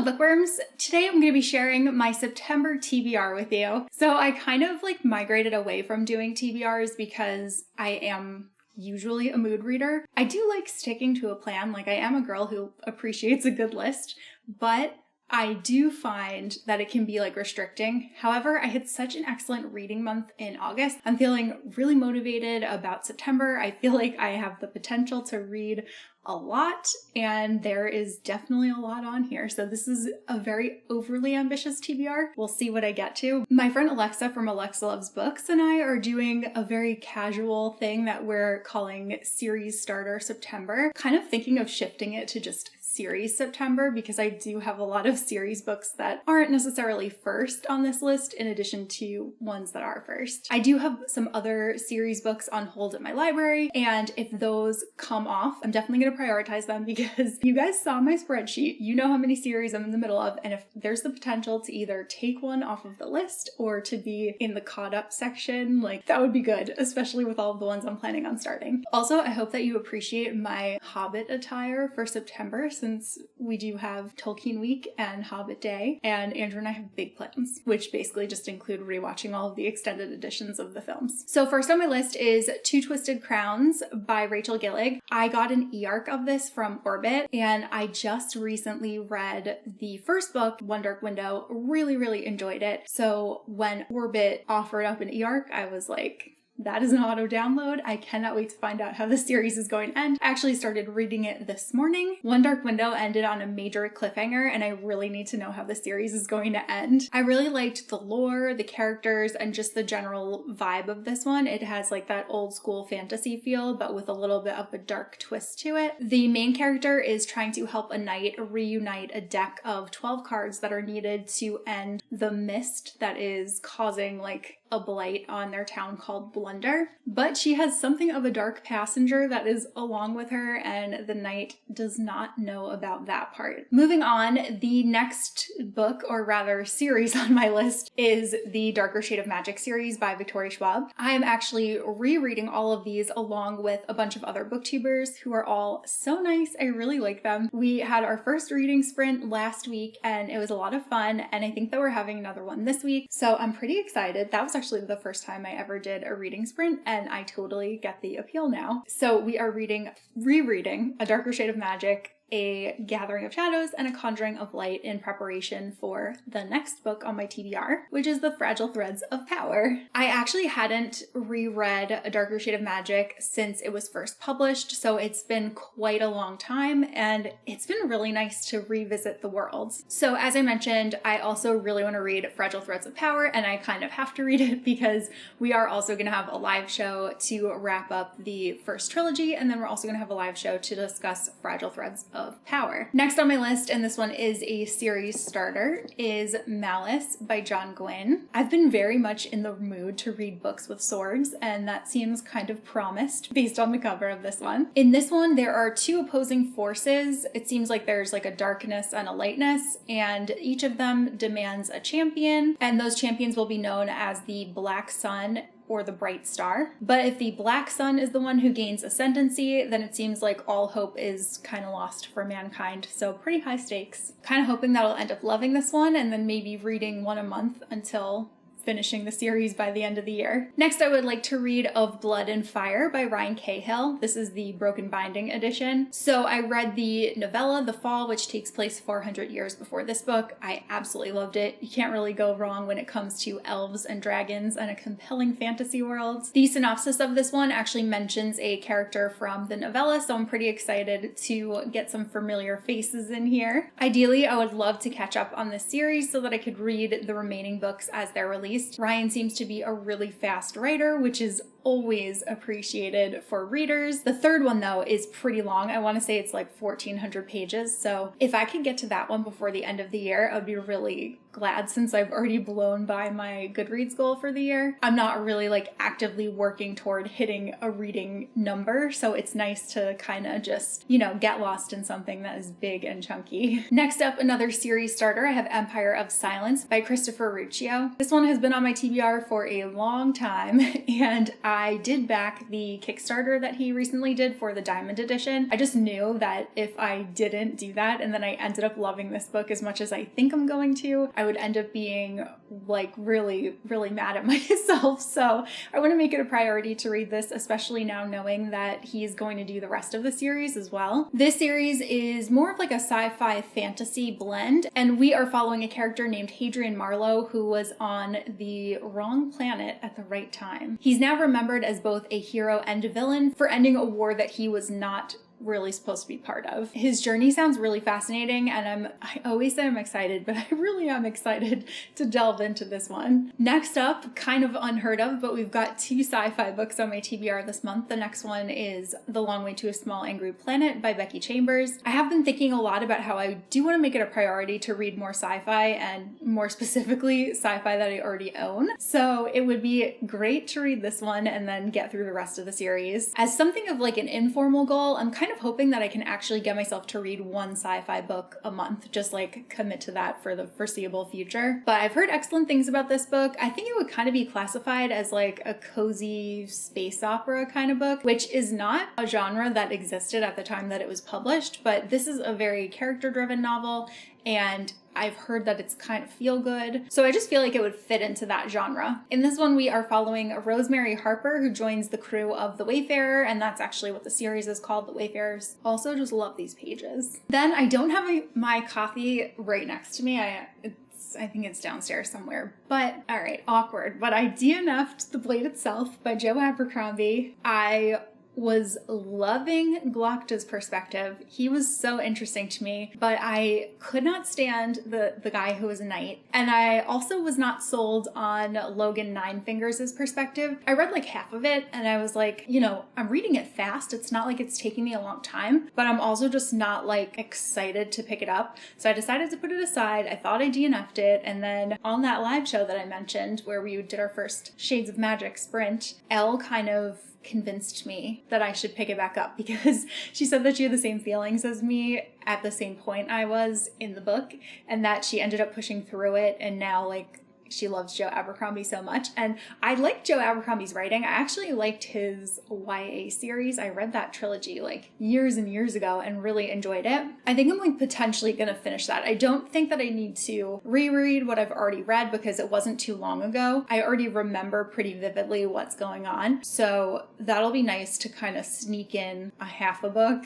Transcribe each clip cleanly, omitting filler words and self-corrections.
Hello bookworms! Today I'm going to be sharing my September TBR with you. So I kind of migrated away from doing TBRs because I am usually a mood reader. I do like sticking to a plan, I am a girl who appreciates a good list, but I do find that it can be restricting. However, I had such an excellent reading month in August. I'm feeling really motivated about September. I feel like I have the potential to read a lot, and there is definitely a lot on here. So this is a very overly ambitious TBR. We'll see what I get to. My friend Alexa from Alexa Loves Books and I are doing a very casual thing that we're calling Series Starter September, kind of thinking of shifting it to just Series September because I do have a lot of series books that aren't necessarily first on this list in addition to ones that are first. I do have some other series books on hold at my library, and if those come off, I'm definitely going to prioritize them because you guys saw my spreadsheet. You know how many series I'm in the middle of, and if there's the potential to either take one off of the list or to be in the caught up section, that would be good, especially with all of the ones I'm planning on starting. Also, I hope that you appreciate my Hobbit attire for September, since we do have Tolkien Week and Hobbit Day, and Andrew and I have big plans, which basically just include rewatching all of the extended editions of the films. So first on my list is Two Twisted Crowns by Rachel Gillig. I got an e-arc of this from Orbit, and I just recently read the first book, One Dark Window, really enjoyed it. So when Orbit offered up an e-arc, I was like, that is an auto download. I cannot wait to find out how the series is going to end. I actually started reading it this morning. One Dark Window ended on a major cliffhanger, and I really need to know how the series is going to end. I really liked the lore, the characters, and just the general vibe of this one. It has that old school fantasy feel, but with a little bit of a dark twist to it. The main character is trying to help a knight reunite a deck of 12 cards that are needed to end the mist that is causing a blight on their town called Blunder. But she has something of a dark passenger that is along with her, and the knight does not know about that part. Moving on, the next book, or rather series on my list, is the Darker Shade of Magic series by Victoria Schwab. I am actually rereading all of these along with a bunch of other booktubers who are all so nice. I really like them. We had our first reading sprint last week, and it was a lot of fun, and I think that we're having another one this week, so I'm pretty excited. That was actually the first time I ever did a reading sprint, and I totally get the appeal now. So we are rereading A Darker Shade of Magic, A Gathering of Shadows, and A Conjuring of Light in preparation for the next book on my TBR, which is The Fragile Threads of Power. I actually hadn't reread A Darker Shade of Magic since it was first published, so it's been quite a long time, and it's been really nice to revisit the worlds. So as I mentioned, I also really want to read Fragile Threads of Power, and I kind of have to read it because we are also going to have a live show to wrap up the first trilogy, and then we're also going to have a live show to discuss Fragile Threads of Power. Next on my list, and this one is a series starter, is Malice by John Gwynne. I've been very much in the mood to read books with swords, and that seems kind of promised based on the cover of this one. In this one, there are two opposing forces. It seems like there's a darkness and a lightness, and each of them demands a champion, and those champions will be known as the Black Sun or the Bright Star. But if the Black Sun is the one who gains ascendancy, then it seems like all hope is kind of lost for mankind. So pretty high stakes. Kind of hoping that I'll end up loving this one and then maybe reading one a month until finishing the series by the end of the year. Next, I would like to read Of Blood and Fire by Ryan Cahill. This is the Broken Binding edition. So I read the novella, The Fall, which takes place 400 years before this book. I absolutely loved it. You can't really go wrong when it comes to elves and dragons and a compelling fantasy world. The synopsis of this one actually mentions a character from the novella, so I'm pretty excited to get some familiar faces in here. Ideally, I would love to catch up on this series so that I could read the remaining books as they're released. Ryan seems to be a really fast writer, which is always appreciated for readers. The third one, though, is pretty long. I want to say it's 1,400 pages. So if I could get to that one before the end of the year, I would be really glad, since I've already blown by my Goodreads goal for the year. I'm not really actively working toward hitting a reading number, so it's nice to kind of just, get lost in something that is big and chunky. Next up, another series starter, I have Empire of Silence by Christopher Ruccio. This one has been on my TBR for a long time, and I did back the Kickstarter that he recently did for the Diamond Edition. I just knew that if I didn't do that and then I ended up loving this book as much as I think I'm going to, I would end up being like really, really mad at myself. So I want to make it a priority to read this, especially now knowing that he's going to do the rest of the series as well. This series is more of like a sci-fi fantasy blend, and we are following a character named Hadrian Marlowe who was on the wrong planet at the right time. He's now remembered as both a hero and a villain for ending a war that he was not really supposed to be part of. His journey sounds really fascinating, and I always say I'm excited, but I really am excited to delve into this one. Next up, kind of unheard of, but we've got 2 sci-fi books on my TBR this month. The next one is The Long Way to a Small Angry Planet by Becky Chambers. I have been thinking a lot about how I do want to make it a priority to read more sci-fi, and more specifically sci-fi that I already own. So it would be great to read this one and then get through the rest of the series. As something of like an informal goal, I'm kind of hoping that I can actually get myself to read 1 sci-fi book a month, just like commit to that for the foreseeable future. But I've heard excellent things about this book. I think it would kind of be classified as like a cozy space opera kind of book, which is not a genre that existed at the time that it was published, but this is a very character-driven novel, and I've heard that it's kind of feel good. So I just feel like it would fit into that genre. In this one, we are following Rosemary Harper, who joins the crew of The Wayfarer, and that's actually what the series is called, The Wayfarers. Also, just love these pages. Then I don't have my coffee right next to me. I think it's downstairs somewhere. But, alright, awkward. But I DNF'd The Blade Itself by Joe Abercrombie. I was loving Glocta's perspective. He was so interesting to me, but I could not stand the guy who was a knight. And I also was not sold on Logan Ninefingers' perspective. I read like half of it and I was like, you know, I'm reading it fast. It's not like it's taking me a long time, but I'm also just not like excited to pick it up. So I decided to put it aside. I thought I DNF'd it. And then on that live show that I mentioned where we did our first Shades of Magic sprint, Elle kind of convinced me that I should pick it back up because she said that she had the same feelings as me at the same point I was in the book, and that she ended up pushing through it, and now like she loves Joe Abercrombie so much. And I like Joe Abercrombie's writing. I actually liked his YA series. I read that trilogy like years and years ago and really enjoyed it. I think I'm like potentially gonna finish that. I don't think that I need to reread what I've already read because it wasn't too long ago. I already remember pretty vividly what's going on. So that'll be nice to kind of sneak in a half a book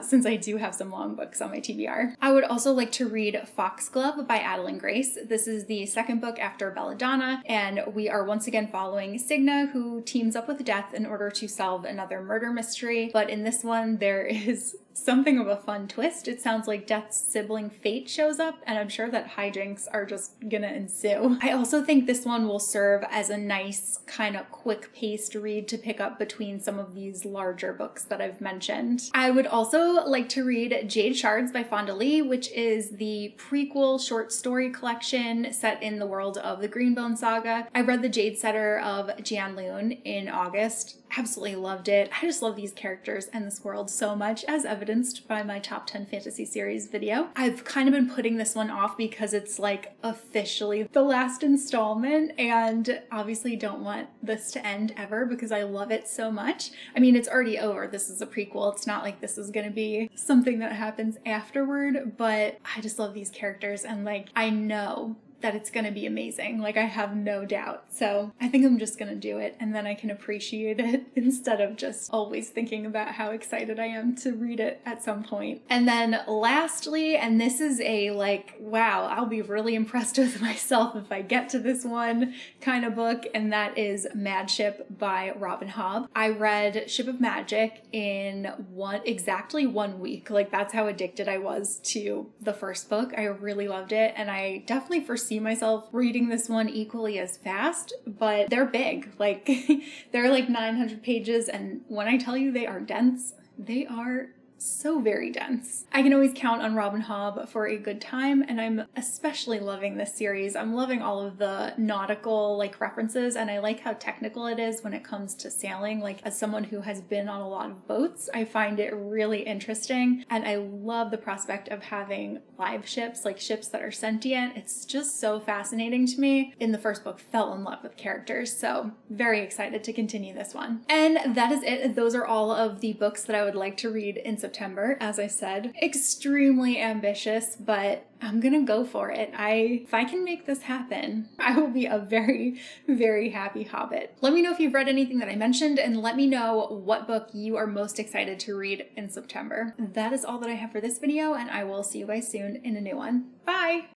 since I do have some long books on my TBR. I would also like to read Foxglove by Adeline Grace. This is the second book after Belladonna, and we are once again following Cigna, who teams up with Death in order to solve another murder mystery. But in this one, there is something of a fun twist. It sounds like Death's sibling Fate shows up, and I'm sure that hijinks are just gonna ensue. I also think this one will serve as a nice kind of quick-paced read to pick up between some of these larger books that I've mentioned. I would also like to read Jade Shards by Fonda Lee, which is the prequel short story collection set in the world of the Greenbone saga. I read the Jade Setter of Jian Lun in August. Absolutely loved it. I just love these characters and this world so much, as evidenced by my top 10 fantasy series video. I've kind of been putting this one off because it's like officially the last installment, and obviously don't want this to end ever because I love it so much. I mean, it's already over. This is a prequel. It's not like this is going to be something that happens afterward, but I just love these characters, and like I know that it's going to be amazing. Like, I have no doubt. So I think I'm just going to do it, and then I can appreciate it instead of just always thinking about how excited I am to read it at some point. And then lastly, and this is a like, wow, I'll be really impressed with myself if I get to this one kind of book, and that is Madship by Robin Hobb. I read Ship of Magic in exactly 1 week. Like, that's how addicted I was to the first book. I really loved it, and I definitely foresee myself reading this one equally as fast, but they're big. Like, they're like 900 pages, and when I tell you they are dense, they are so very dense. I can always count on Rob and Hob for a good time, and I'm especially loving this series. I'm loving all of the nautical like references, and I like how technical it is when it comes to sailing. Like, as someone who has been on a lot of boats, I find it really interesting, and I love the prospect of having live ships, like ships that are sentient. It's just so fascinating to me. In the first book, fell in love with characters, so very excited to continue this one. And that is it. Those are all of the books that I would like to read in September. As I said, extremely ambitious, but I'm gonna go for it. If I can make this happen, I will be a very, very happy hobbit. Let me know if you've read anything that I mentioned, and let me know what book you are most excited to read in September. That is all that I have for this video, and I will see you guys soon in a new one. Bye!